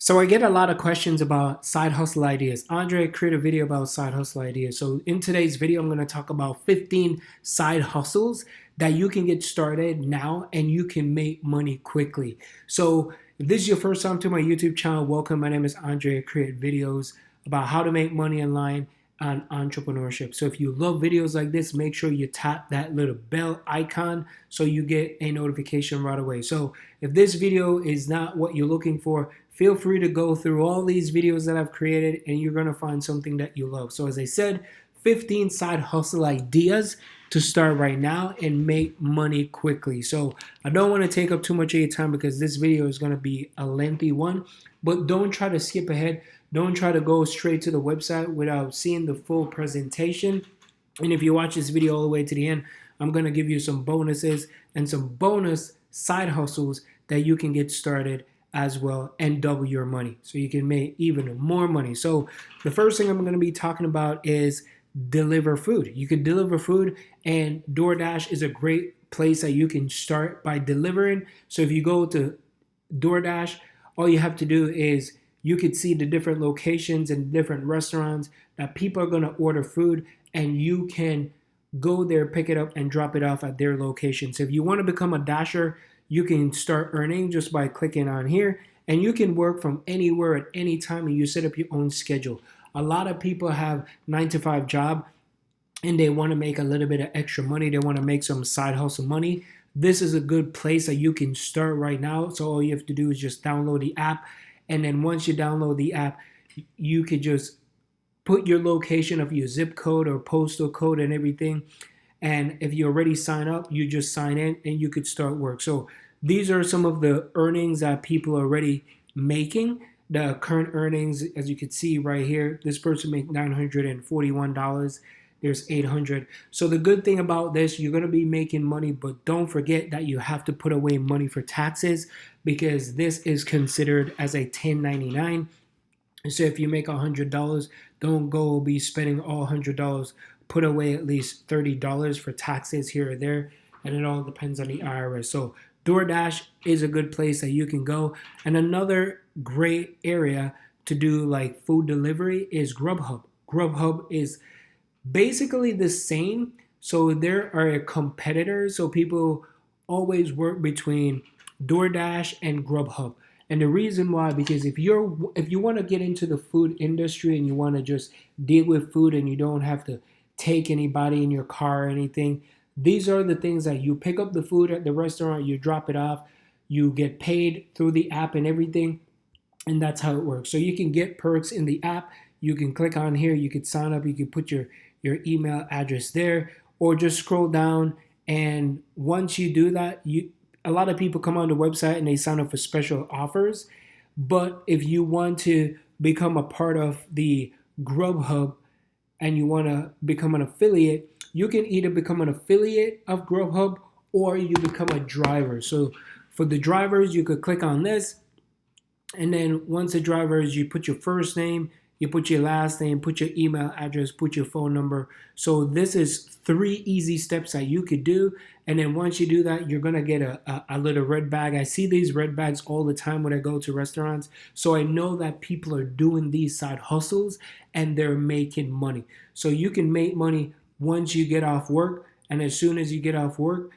So I get a lot of questions about side hustle ideas. Andre, create a video about side hustle ideas. So in today's video, I'm going to talk about 15 side hustles that you can get started now and you can make money quickly. So if this is your first time to my YouTube channel, welcome. My name is Andre. I create videos about how to make money online on entrepreneurship. So if you love videos like this, make sure you tap that little bell icon so you get a notification right away. So if this video is not what you're looking for, feel free to go through all these videos that I've created and you're going to find something that you love. So as I said, 15 side hustle ideas to start right now and make money quickly. So I don't want to take up too much of your time because this video is going to be a lengthy one, but don't try to skip ahead. Don't try to go straight to the website without seeing the full presentation. And if you watch this video all the way to the end, I'm going to give you some bonuses and some bonus side hustles that you can get started as well and double your money so you can make even more money. So the first thing I'm going to be talking about is deliver food. You can deliver food, and DoorDash is a great place that you can start by delivering. So if you go to DoorDash, all you have to do is you could see the different locations and different restaurants that people are going to order food, and you can go there, pick it up, and drop it off at their location. So if you want to become a dasher, you can start earning just by clicking on here, and you can work from anywhere at any time, and you set up your own schedule. A lot of people have 9-to-5 job and they want to make a little bit of extra money. They want to make some side hustle money. This is a good place that you can start right now. So all you have to do is just download the app, and then once you download the app, you could just put your location of your zip code or postal code and everything. And if you already sign up, you just sign in and you could start work. So these are some of the earnings that people are already making. The current earnings, as you can see right here, this person made $941. There's 800. So the good thing about this, you're going to be making money, but don't forget that you have to put away money for taxes because this is considered as a 1099. So if you make $100, don't go be spending all $100. Put away at least $30 for taxes here or there, and it all depends on the IRS. So DoorDash is a good place that you can go. And another great area to do like food delivery is Grubhub. Grubhub is basically the same. So there are competitors. So people always work between DoorDash and Grubhub. And the reason why, because if you want to get into the food industry and you want to just deal with food and you don't have to take anybody in your car or anything, these are the things that you pick up the food at the restaurant, you drop it off, you get paid through the app and everything, and that's how it works. So you can get perks in the app. You can click on here, you could sign up, you can put your email address there, or just scroll down, and once you do that, a lot of people come on the website and they sign up for special offers. But if you want to become a part of the Grubhub and you want to become an affiliate, you can either become an affiliate of Grubhub or you become a driver. So for the drivers, you could click on this, and then once the drivers, you put your first name, you put your last name, put your email address, put your phone number. So this is 3 easy steps that you could do. And then once you do that, you're going to get a little red bag. I see these red bags all the time when I go to restaurants. So I know that people are doing these side hustles and they're making money. So you can make money once you get off work. And as soon as you get off work,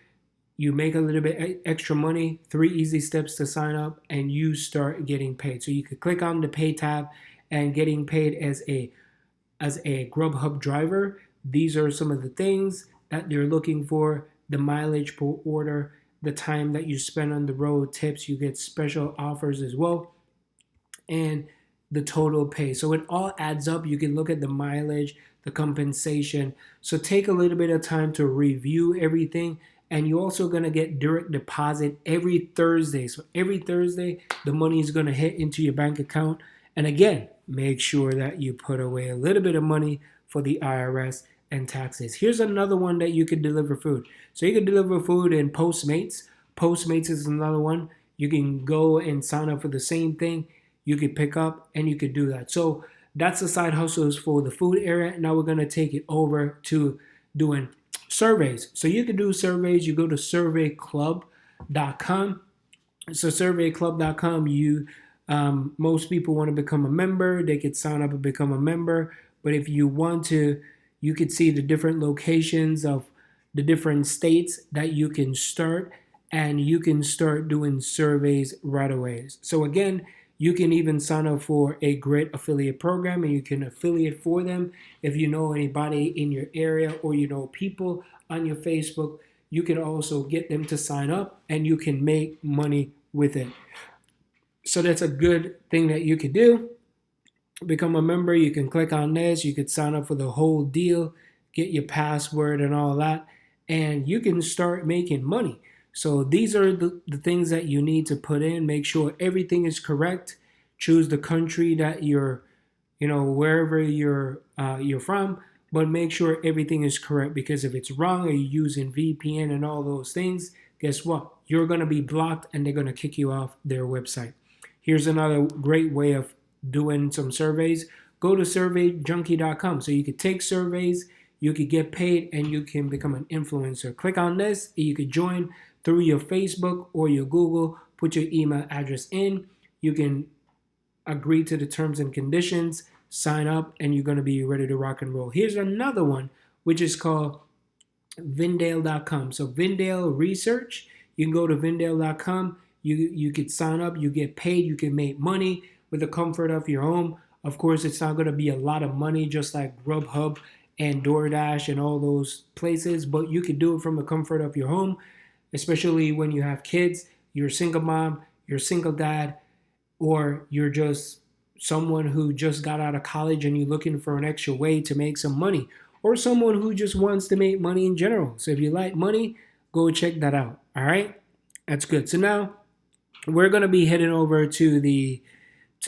you make a little bit extra money, 3 easy steps to sign up, and you start getting paid. So you could click on the pay tab and getting paid as a Grubhub driver. These are some of the things that they're looking for: the mileage per order, the time that you spend on the road, tips, you get special offers as well, and the total pay. So it all adds up. You can look at the mileage, the compensation. So take a little bit of time to review everything. And you're also going to get direct deposit every Thursday. So every Thursday, the money is going to hit into your bank account. And again, make sure that you put away a little bit of money for the IRS and taxes. Here's another one that you could deliver food. So you can deliver food in Postmates. Postmates is another one. You can go and sign up for the same thing. You could pick up and you could do that. So that's the side hustles for the food area. Now we're going to take it over to doing surveys. So you can do surveys. You go to surveyclub.com. So surveyclub.com, you Most people want to become a member. They could sign up and become a member. But if you want to, you could see the different locations of the different states that you can start, and you can start doing surveys right away. So again, you can even sign up for a great affiliate program, and you can affiliate for them. If you know anybody in your area, or you know people on your Facebook, you can also get them to sign up, and you can make money with it. So that's a good thing that you could do. Become a member. You can click on this. You could sign up for the whole deal, get your password and all that, and you can start making money. So these are the things that you need to put in. Make sure everything is correct. Choose the country that you're, wherever you're from, but make sure everything is correct, because if it's wrong, or you're using VPN and all those things, guess what? You're going to be blocked, and they're going to kick you off their website. Here's another great way of doing some surveys. Go to surveyjunkie.com. So you could take surveys, you could get paid, and you can become an influencer. Click on this, and you could join through your Facebook or your Google. Put your email address in. You can agree to the terms and conditions, sign up, and you're going to be ready to rock and roll. Here's another one, which is called Vindale.com. So Vindale Research, you can go to Vindale.com. You could sign up, you get paid, you can make money with the comfort of your home. Of course, it's not going to be a lot of money, just like Grubhub and DoorDash and all those places, but you can do it from the comfort of your home, especially when you have kids, you're a single mom, you're a single dad, or you're just someone who just got out of college and you're looking for an extra way to make some money, or someone who just wants to make money in general. So if you like money, go check that out. All right, that's good. So now we're going to be heading over to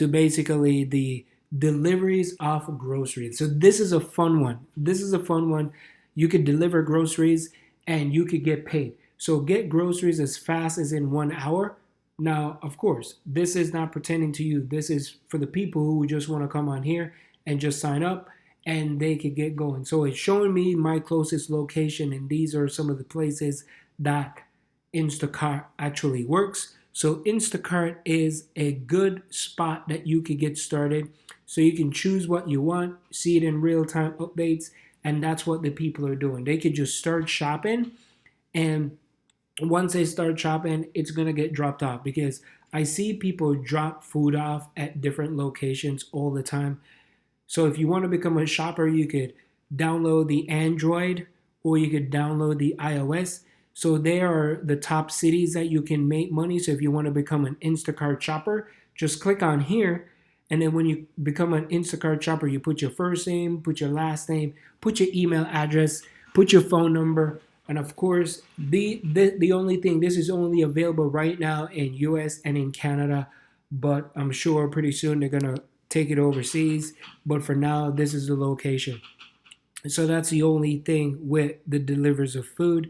basically the deliveries of groceries. So this is a fun one. You could deliver groceries and you could get paid. So get groceries as fast as in 1 hour. Now, of course, this is not pertaining to you. This is for the people who just want to come on here and just sign up, and they could get going. So it's showing me my closest location, and these are some of the places that Instacart actually works. So Instacart is a good spot that you could get started. So you can choose what you want, see it in real-time updates, and that's what the people are doing. They could just start shopping, and once they start shopping, it's going to get dropped off, because I see people drop food off at different locations all the time. So if you want to become a shopper, you could download the Android, or you could download the iOS. So they are the top cities that you can make money. So if you want to become an Instacart shopper, just click on here. And then when you become an Instacart shopper, you put your first name, put your last name, put your email address, put your phone number. And of course, the only thing, this is only available right now in US and in Canada, but I'm sure pretty soon they're going to take it overseas. But for now, this is the location. So that's the only thing with the deliveries of food.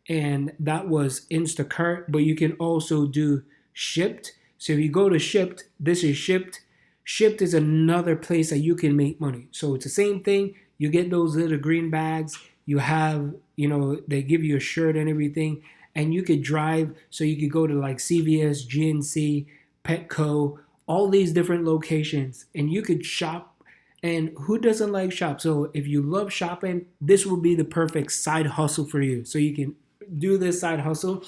And that was Instacart, but you can also do Shipped. So if you go to Shipped, this is Shipped. Shipped is another place that you can make money. So it's the same thing. You get those little green bags. You have, they give you a shirt and everything, and you could drive. So you could go to like CVS, GNC, Petco, all these different locations, and you could shop. And who doesn't like shop? So if you love shopping, this will be the perfect side hustle for you. So you can do this side hustle,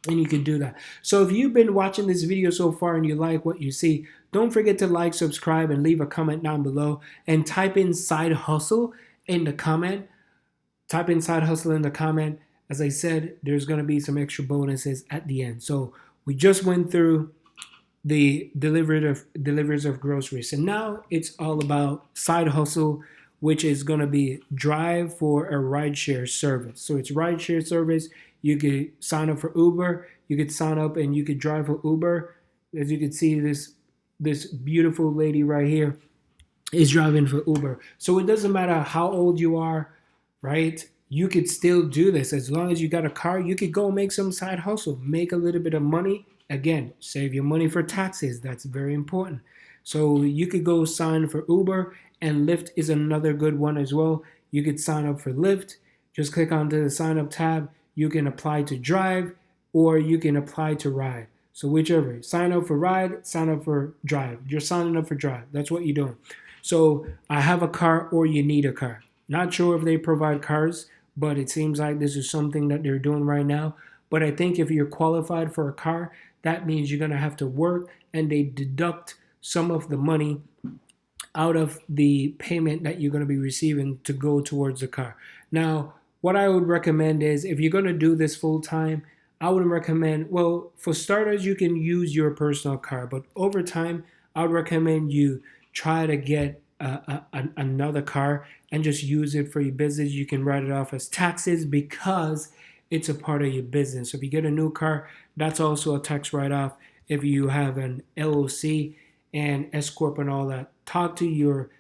and you can do that. So if you've been watching this video so far and you like what you see, don't forget to like, subscribe, and leave a comment down below, and type in side hustle in the comment. Type in side hustle in the comment. As I said, there's going to be some extra bonuses at the end. So we just went through the deliveries of groceries. And now it's all about side hustle, which is going to be drive for a rideshare service. So it's rideshare service. You could sign up for Uber. You could sign up and you could drive for Uber. As you can see, this beautiful lady right here is driving for Uber. So it doesn't matter how old you are, right? You could still do this. As long as you got a car, you could go make some side hustle, make a little bit of money. Again, save your money for taxes. That's very important. So you could go sign for Uber, and Lyft is another good one as well. You could sign up for Lyft. Just click onto the sign up tab. You can apply to drive, or you can apply to ride. So whichever, sign up for ride, sign up for drive. You're signing up for drive. That's what you're doing. So I have a car or you need a car. Not sure if they provide cars, but it seems like this is something that they're doing right now. But I think if you're qualified for a car, that means you're going to have to work and they deduct some of the money out of the payment that you're going to be receiving to go towards the car. Now, what I would recommend is if you're going to do this full time, I would recommend, well, for starters, you can use your personal car, but over time, I would recommend you try to get another car and just use it for your business. You can write it off as taxes because it's a part of your business. So if you get a new car, that's also a tax write-off. If you have an LLC and S corp and all that, talk to your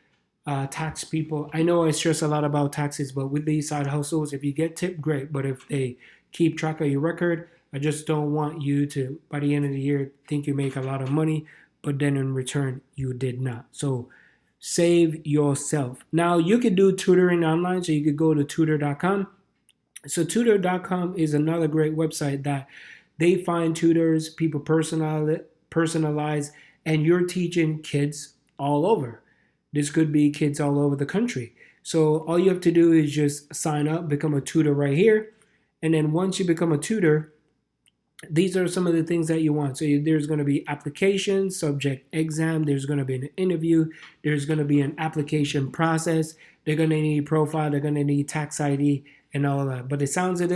tax people. I know I stress a lot about taxes, but with these side hustles, if you get tipped, great. But if they keep track of your record, I just don't want you to, by the end of the year, think you make a lot of money, but then in return, you did not. So save yourself. Now, you could do tutoring online, so you could go to tutor.com. So tutor.com is another great website that they find tutors, people personalize, and you're teaching kids all over. This could be kids all over the country. So all you have to do is just sign up, become a tutor right here. And then once you become a tutor, these are some of the things that you want. So there's going to be application, subject exam, there's going to be an interview, there's going to be an application process, they're going to need profile, they're going to need tax ID and all of that. But it sounds like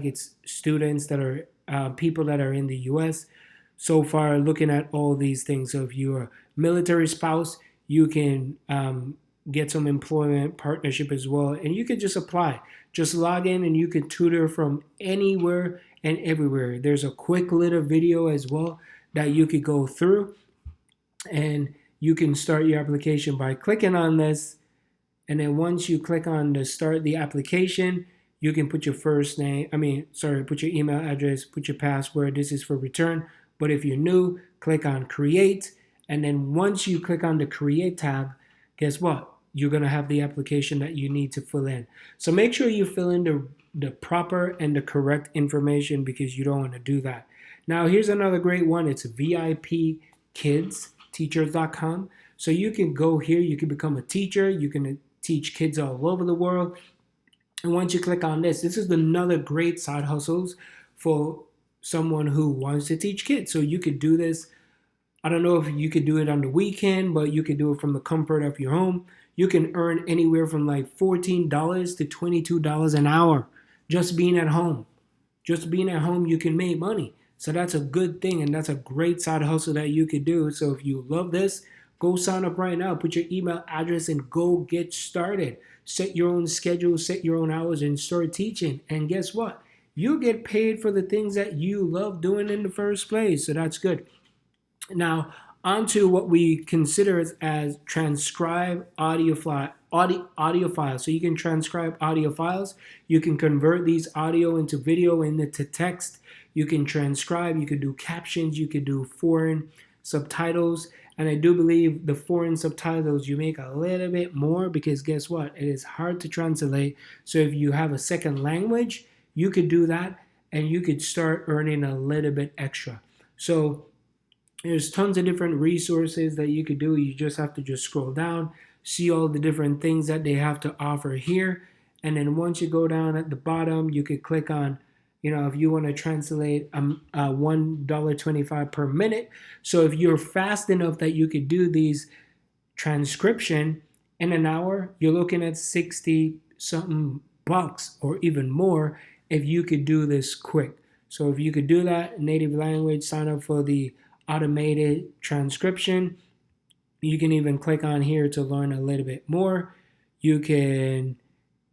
it's students that are people that are in the US so far looking at all these things. So if you're a military spouse, you can get some employment partnership as well. And you can just apply. Just log in and you can tutor from anywhere and everywhere. There's a quick little video as well that you could go through. And you can start your application by clicking on this. And then once you click on the start the application, you can put your put your email address, put your password. This is for return. But if you're new, click on create. And then once you click on the create tab, guess what? You're going to have the application that you need to fill in. So make sure you fill in the proper and the correct information because you don't want to do that. Now, here's another great one. It's VIPKidsTeachers.com. So you can go here. You can become a teacher. You can teach kids all over the world. And once you click on this is another great side hustles for someone who wants to teach kids. So you could do this. I don't know if you could do it on the weekend, but you could do it from the comfort of your home. You can earn anywhere from like $14 to $22 an hour just being at home. Just being at home, you can make money. So that's a good thing, and that's a great side hustle that you could do. So if you love this, go sign up right now. Put your email address and go get started. Set your own schedule, set your own hours, and start teaching. And guess what? You get paid for the things that you love doing in the first place. So that's good. Now, on to what we consider as transcribe audio files. So you can transcribe audio files. You can convert these audio into video and into text. You can transcribe. You can do captions. You can do foreign subtitles. And I do believe the foreign subtitles, you make a little bit more because guess what? It is hard to translate. So if you have a second language, you could do that and you could start earning a little bit extra. So there's tons of different resources that you could do. You just have to just scroll down, see all the different things that they have to offer here. And then once you go down at the bottom, you could click on, if you want to translate $1.25 per minute. So if you're fast enough that you could do these transcription in an hour, you're looking at 60 something bucks or even more if you could do this quick. So if you could do that native language, sign up for the automated transcription. You can even click on here to learn a little bit more. You can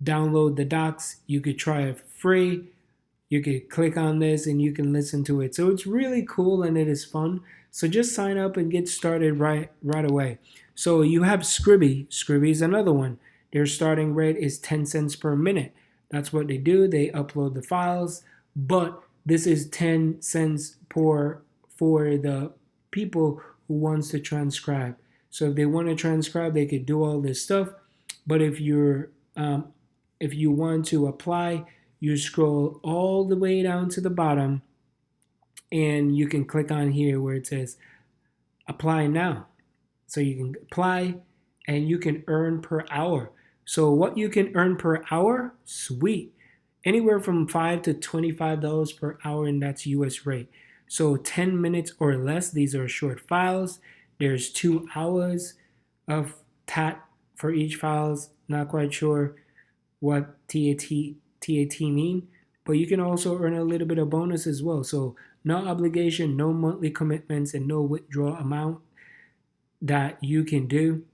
download the docs. You could try it free. You could click on this and you can listen to it. So it's really cool and it is fun. So just sign up and get started right away. So you have Scribby. Scribby is another one. Their starting rate is 10 cents per minute. That's what they do. They upload the files, but this is 10 cents for the people who wants to transcribe. So if they want to transcribe, they could do all this stuff. But if you want to apply, you scroll all the way down to the bottom and you can click on here where it says apply now. So you can apply and you can earn per hour. So what you can earn per hour, sweet. Anywhere from $5 to $25 per hour, and that's US rate. So 10 minutes or less, these are short files. There's 2 hours of TAT for each files. Not quite sure what TAT mean, but you can also earn a little bit of bonus as well. So no obligation, no monthly commitments, and no withdrawal amount that you can do.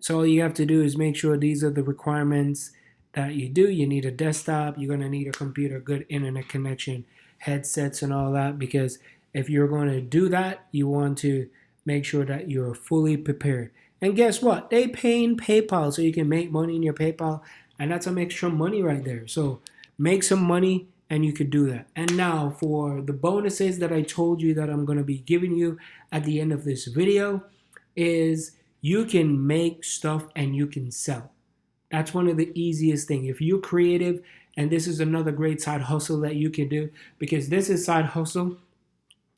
So all you have to do is make sure these are the requirements that you do. You need a desktop, you're going to need a computer, good internet connection, headsets and all that, because if you're going to do that, you want to make sure that you're fully prepared. And guess what? They pay in PayPal, so you can make money in your PayPal, and that's some extra money right there. So make some money and you could do that. And now for the bonuses that I told you that I'm going to be giving you at the end of this video is you can make stuff and you can sell. That's one of the easiest things. If you're creative, and this is another great side hustle that you can do, because this is side hustle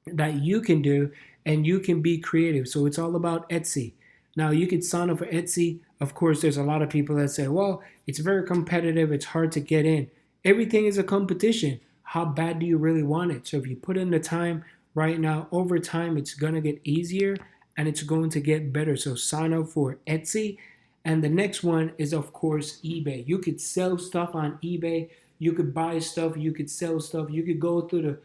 that you can do and you can be creative. So it's all about Etsy. Now you could sign up for Etsy. Of course, there's a lot of people that say, well, it's very competitive, it's hard to get in. Everything is a competition. How bad do you really want it? So if you put in the time right now, over time, it's going to get easier and it's going to get better. So sign up for Etsy. And the next one is, of course, eBay. You could sell stuff on eBay. You could buy stuff. You could sell stuff. You could go to the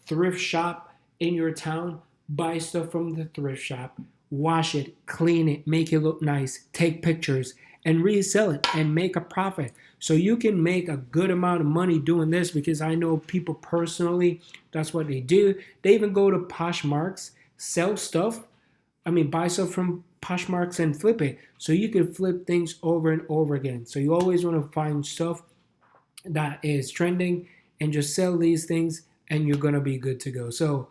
thrift shop in your town, buy stuff from the thrift shop, wash it, clean it, make it look nice, take pictures, and resell it and make a profit. So you can make a good amount of money doing this, because I know people personally, that's what they do. They even go to Poshmarks, sell stuff. Buy stuff from Poshmarks and flip it. So you can flip things over and over again. So you always want to find stuff that is trending and just sell these things and you're going to be good to go. So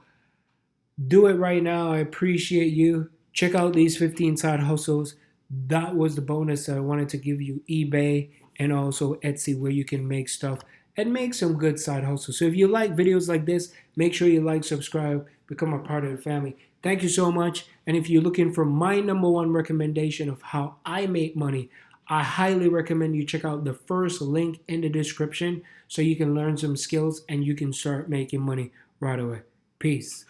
do it right now. I appreciate you. Check out these 15 side hustles. That was the bonus that I wanted to give you. eBay and also Etsy, where you can make stuff and make some good side hustles. So if you like videos like this, make sure you like, subscribe, become a part of the family. Thank you so much. And if you're looking for my #1 recommendation of how I make money, I highly recommend you check out the first link in the description so you can learn some skills and you can start making money right away. Peace.